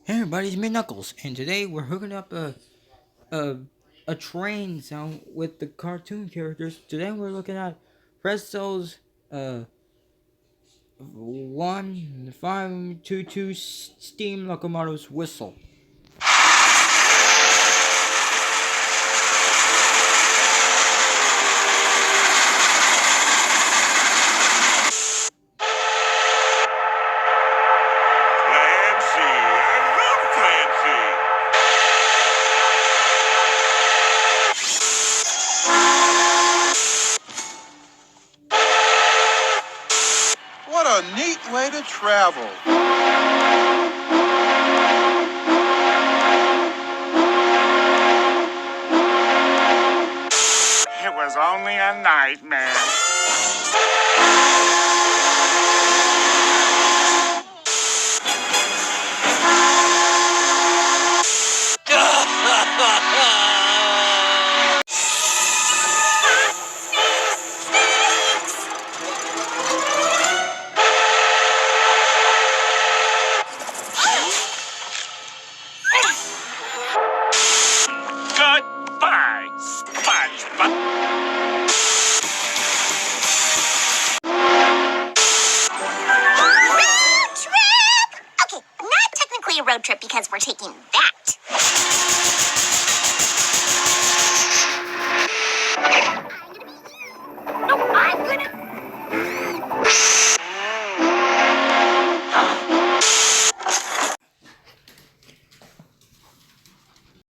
Hey everybody, it's me Knuckles, and today we're hooking up a a train sound with the cartoon characters. Today we're looking at Frisco's 1522 steam locomotive's whistle. Clancy, I love Clancy. What a neat way to travel. It was only a nightmare.